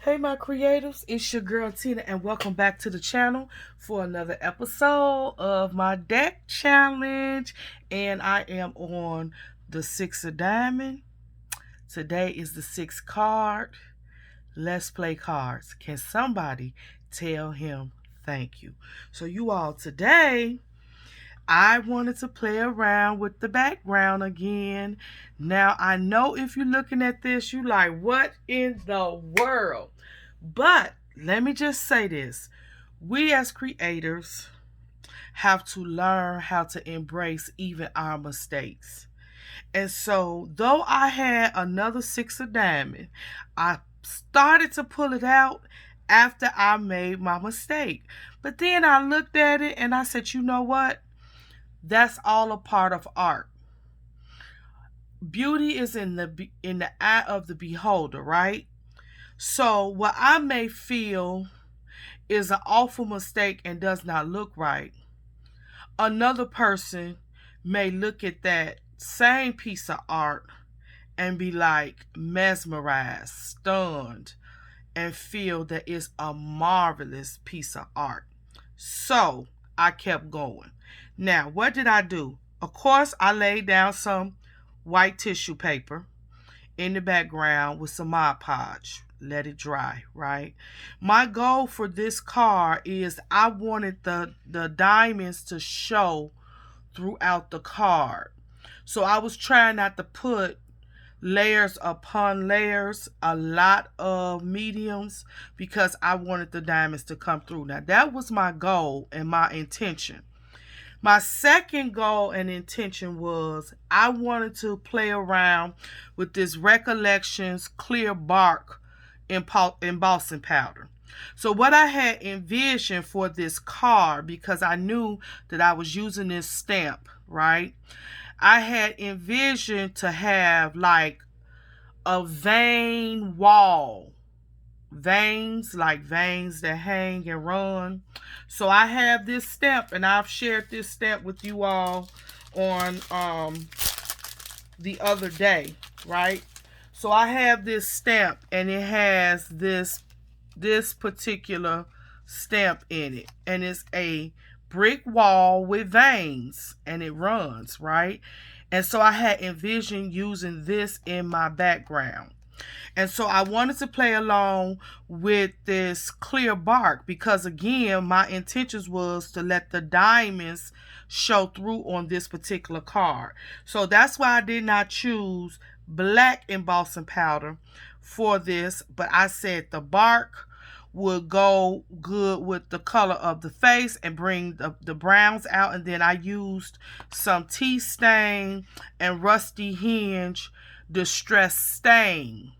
Hey my creatives, it's your girl Tina and welcome back to the channel for another episode of my deck challenge. And I am on the 6 of diamond. Today is the 6th card. Let's play cards. Can somebody tell him thank you? So you all, today I wanted to play around with the background again. Now, I know if you're looking at this, you like, what in the world? But let me just say this. We as creators have to learn how to embrace even our mistakes. And so, though I had another 6 of diamond, I started to pull it out after I made my mistake. But then I looked at it and I said, you know what? That's all a part of art. Beauty is in the eye of the beholder, right? So what I may feel is an awful mistake and does not look right, another person may look at that same piece of art and be like mesmerized, stunned, and feel that it's a marvelous piece of art. So I kept going. Now, what did I do? Of course, I laid down some white tissue paper in the background with some Mod Podge. Let it dry, right? My goal for this card is I wanted the diamonds to show throughout the card. So I was trying not to put layers upon layers, a lot of mediums, because I wanted the diamonds to come through. Now, that was my goal and my intention. My second goal and intention was I wanted to play around with this Recollections clear bark embossing powder. So what I had envisioned for this card, because I knew that I was using this stamp, right? I had envisioned to have like a vein wall. Veins, like veins that hang and run. So I have this stamp, and I've shared this stamp with you all on the other day, right? So I have this stamp, and it has this particular stamp in it, and it's a brick wall with veins, and it runs, right? And so I had envisioned using this in my background. And so I wanted to play along with this clear bark because, again, my intentions was to let the diamonds show through on this particular card. So that's why I did not choose black embossing powder for this, but I said the bark would go good with the color of the face and bring the browns out. And then I used some tea stain and rusty hinge distress stain,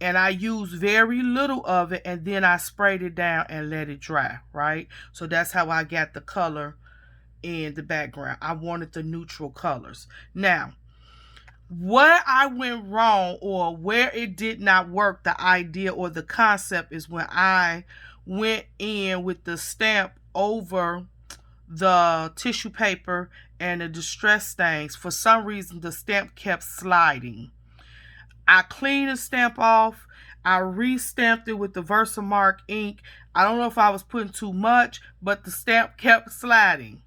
and I used very little of it, and then I sprayed it down and let it dry, right? So that's how I got the color in the background. I wanted the neutral colors. Now, where I went wrong or where it did not work, the idea or the concept, is when I went in with the stamp over the tissue paper and the distress stains. For some reason, the stamp kept sliding. I cleaned the stamp off. I re-stamped it with the Versamark ink. I don't know if I was putting too much, but the stamp kept sliding.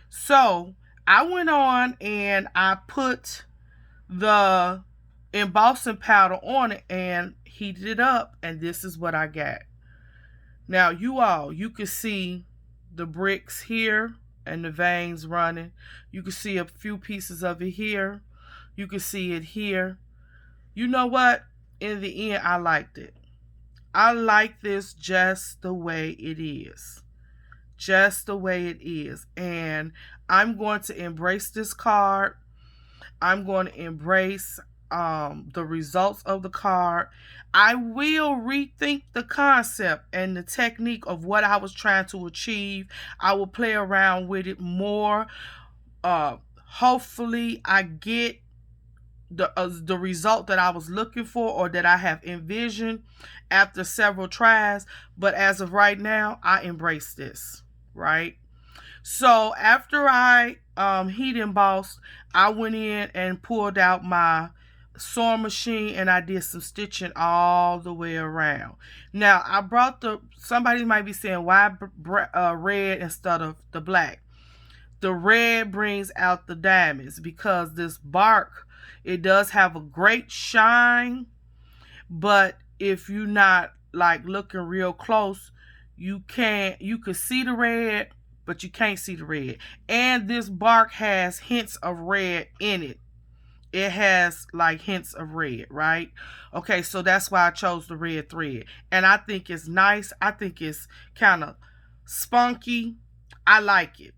So I went on and I put the embossing powder on it and heated it up, and this is what I got. Now, you can see the bricks here and the veins running. You can see a few pieces of it here. You can see it here. You know what? In the end, I liked it. I like this just the way it is. Just the way it is. And I'm going to embrace this card. I'm going to embrace the results of the card. I will rethink the concept and the technique of what I was trying to achieve. I will play around with it more. Hopefully, I get the result that I was looking for or that I have envisioned after several tries. But as of right now, I embrace this, right? So after I heat embossed, I went in and pulled out my sewing machine and I did some stitching all the way around. Now I brought somebody might be saying why red instead of the black. The red brings out the diamonds because this bark, it does have a great shine, but if you're not like looking real close, you can see the red, but you can't see the red. And this bark has hints of red in it. It has like hints of red, right? Okay, so that's why I chose the red thread. And I think it's nice. I think it's kind of spunky. I like it.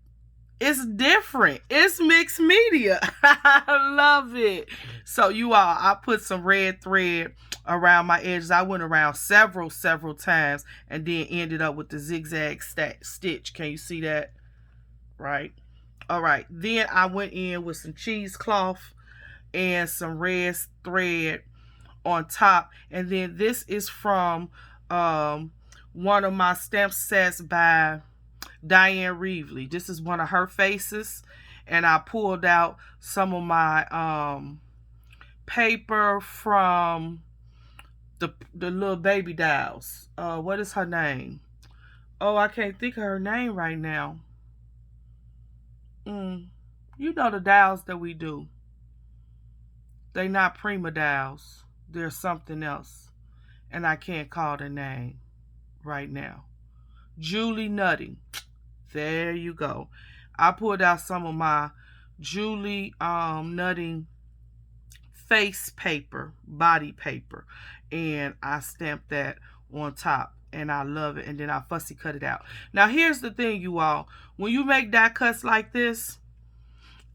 It's different. It's mixed media. I love it. So you all, I put some red thread around my edges. I went around several times and then ended up with the zigzag stitch. Can you see that? Right. All right. Then I went in with some cheesecloth and some red thread on top. And then this is from one of my stamp sets by Diane Reevely. This is one of her faces. And I pulled out some of my paper from the little baby dolls. What is her name? Oh, I can't think of her name right now. You know the dolls that we do. They not prima dolls. They're something else. And I can't call the name right now. Julie Nutting. There you go. I pulled out some of my Julie Nutting face paper, body paper, and I stamped that on top. And I love it. And then I fussy cut it out. Now here's the thing, you all. When you make die cuts like this,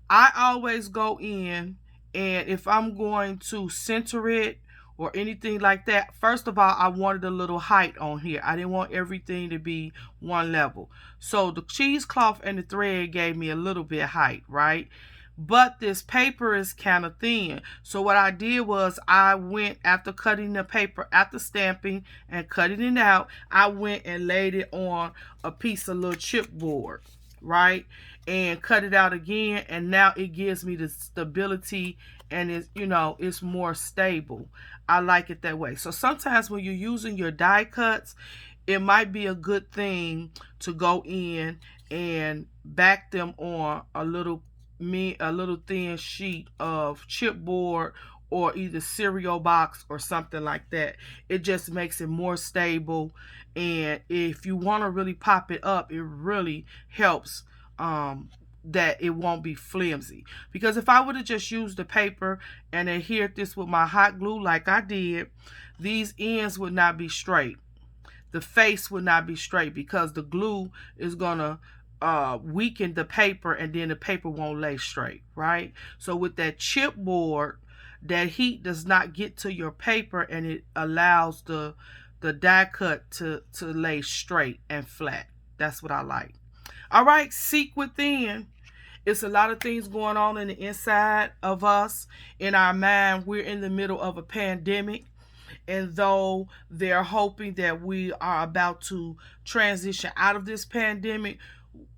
I always go in, and if I'm going to center it or anything like that, first of all, I wanted a little height on here. I didn't want everything to be one level. So the cheesecloth and the thread gave me a little bit of height, right? But this paper is kind of thin. So what I did was I went, after cutting the paper, after stamping and cutting it out, I went and laid it on a piece of little chipboard, right? And cut it out again, and now it gives me the stability, and it's, you know, it's more stable. I like it that way. So sometimes when you're using your die cuts, it might be a good thing to go in and back them on a little thin sheet of chipboard or either cereal box or something like that. It just makes it more stable, and if you want to really pop it up, it really helps that it won't be flimsy. Because if I would have just used the paper and adhered this with my hot glue like I did, these ends would not be straight. The face would not be straight because the glue is gonna weaken the paper, and then the paper won't lay straight, right? So with that chipboard, that heat does not get to your paper, and it allows the die cut to lay straight and flat. That's what I like. All right, seek within. It's a lot of things going on in the inside of us, in our mind. We're in the middle of a pandemic. And though they're hoping that we are about to transition out of this pandemic,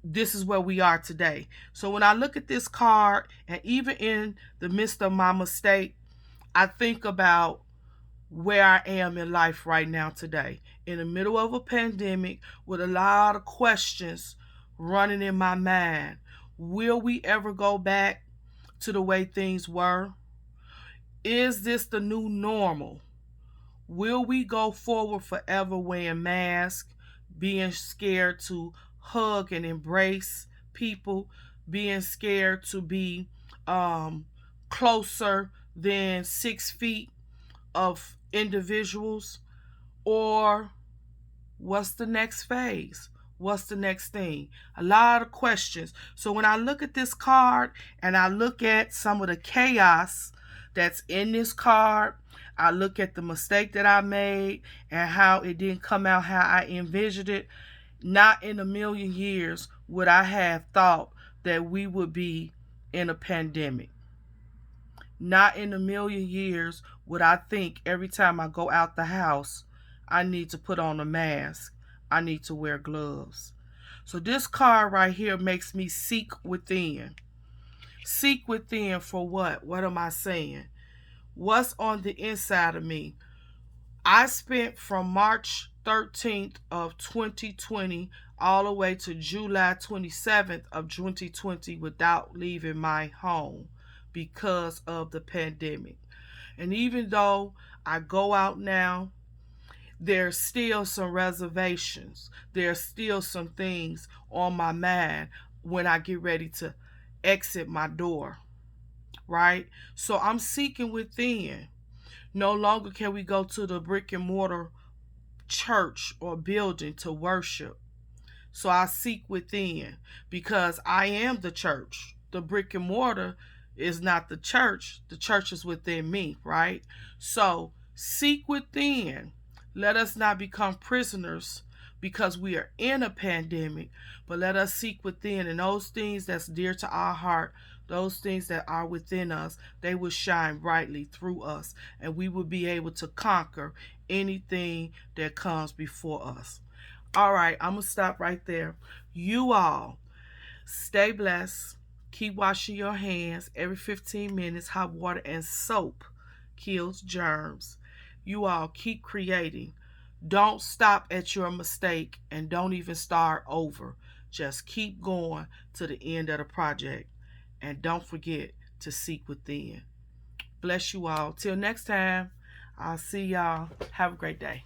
this is where we are today. So when I look at this card, and even in the midst of my mistake, I think about where I am in life right now today. In the middle of a pandemic with a lot of questions running in my mind. Will we ever go back to the way things were? Is this the new normal? Will we go forward forever wearing masks, being scared to hug and embrace people, being scared to be closer than 6 feet of individuals? Or what's the next phase? What's the next thing? A lot of questions. So when I look at this card and I look at some of the chaos that's in this card, I look at the mistake that I made and how it didn't come out how I envisioned it. Not in a million years would I have thought that we would be in a pandemic. Not in a million years would I think every time I go out the house, I need to put on a mask. I need to wear gloves. So this card right here makes me seek within. Seek within for what? What am I saying? What's on the inside of me? I spent from March 13th of 2020 all the way to July 27th of 2020 without leaving my home because of the pandemic. And even though I go out now, there's still some reservations. There's still some things on my mind when I get ready to exit my door, right? So I'm seeking within. No longer can we go to the brick and mortar church or building to worship. So I seek within because I am the church. The brick and mortar is not the church. The church is within me, right? So seek within. Let us not become prisoners because we are in a pandemic, but let us seek within, and those things that's dear to our heart, those things that are within us, they will shine brightly through us, and we will be able to conquer anything that comes before us. All right, I'm going to stop right there. You all stay blessed. Keep washing your hands every 15 minutes. Hot water and soap kills germs. You all keep creating. Don't stop at your mistake and don't even start over. Just keep going to the end of the project. And don't forget to seek within. Bless you all. Till next time, I'll see y'all. Have a great day.